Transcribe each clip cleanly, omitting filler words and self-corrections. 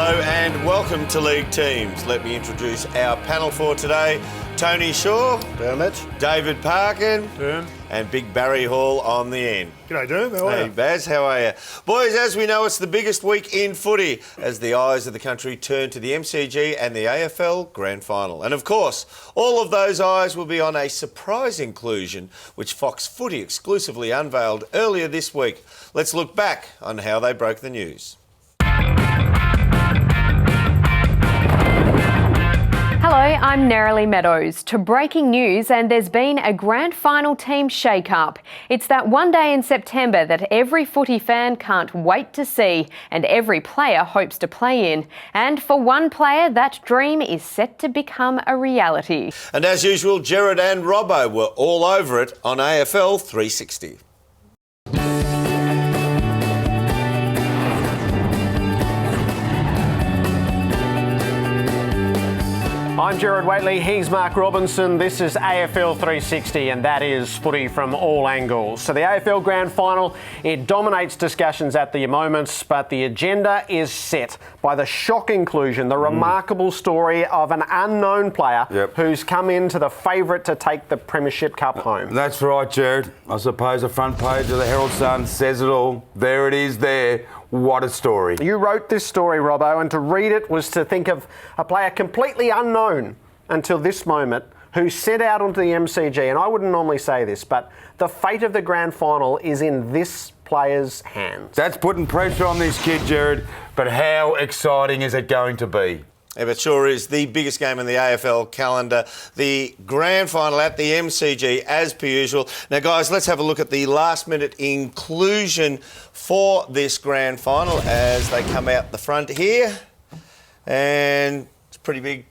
Hello and welcome to League Teams. Let me introduce our panel for today. Tony Shaw. Dermot. David Parkin. Derm. And Big Barry Hall on the end. G'day, Derm. How are you? Hey, Baz, how are you? Boys, as we know, it's the biggest week in footy as the eyes of the country turn to the MCG and the AFL Grand Final. And of course, all of those eyes will be on a surprise inclusion which Fox Footy exclusively unveiled earlier this week. Let's look back on how they broke the news. Hello, I'm Nerily Meadows. To breaking news, and there's been a grand final team shake-up. It's that one day in September that every footy fan can't wait to see and every player hopes to play in. And for one player, that dream is set to become a reality. And as usual, Gerard and Robbo were all over it on AFL 360. I'm Gerard Waitley, he's Mark Robinson, this is AFL 360 and that is footy from all angles. So the AFL Grand Final, it dominates discussions at the moment, but the agenda is set by the shock inclusion, the remarkable story of an unknown player who's come into the favourite to take the Premiership Cup home. That's right, Gerard. I suppose the front page of the Herald Sun says it all. There it is there. What a story. You wrote this story, Robbo, and to read it was to think of a player completely unknown until this moment who set out onto the MCG. And I wouldn't normally say this, but the fate of the grand final is in this player's hands. That's putting pressure on this kid, Gerard, but how exciting is it going to be? Yeah, it sure is the biggest game in the AFL calendar, the grand final at the MCG as per usual. Now, guys, let's have a look at the last-minute inclusion for this grand final as they come out the front here. And it's a pretty big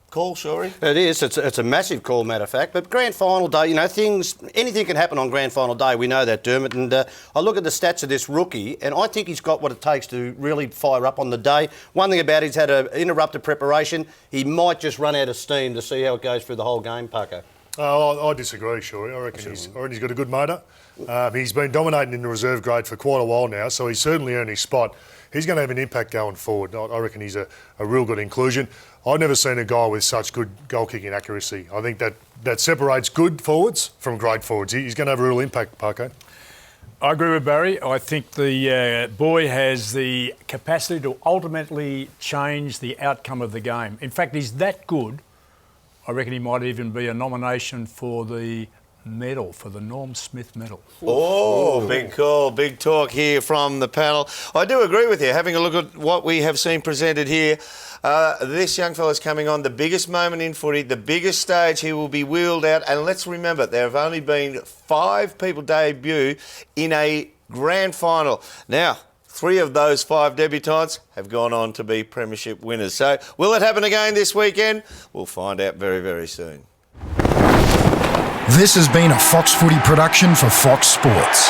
call, Shorey. It is. It's a massive call, matter of fact. But grand final day, you know, anything can happen on grand final day. We know that, Dermot. And I look at the stats of this rookie, and I think he's got what it takes to really fire up on the day. One thing about it, he's had an interrupted preparation. He might just run out of steam to see how it goes through the whole game, Paco. I disagree, Shorey. I reckon he's got a good motor. He's been dominating in the reserve grade for quite a while now, so he's certainly earned his spot. He's going to have an impact going forward. I reckon he's a real good inclusion. I've never seen a guy with such good goal-kicking accuracy. I think that separates good forwards from great forwards. He's going to have a real impact, Parko. I agree with Barry. I think the boy has the capacity to ultimately change the outcome of the game. In fact, he's that good, I reckon he might even be a nomination for the medal, for the Norm Smith medal. Oh, big call, big talk here from the panel. I do agree with you. Having a look at what we have seen presented here, this young fella's coming on the biggest moment in footy, the biggest stage he will be wheeled out. And let's remember, there have only been 5 people debut in a grand final. Now, 3 of those 5 debutants have gone on to be premiership winners. So will it happen again this weekend? We'll find out very, very soon. This has been a Fox Footy production for Fox Sports.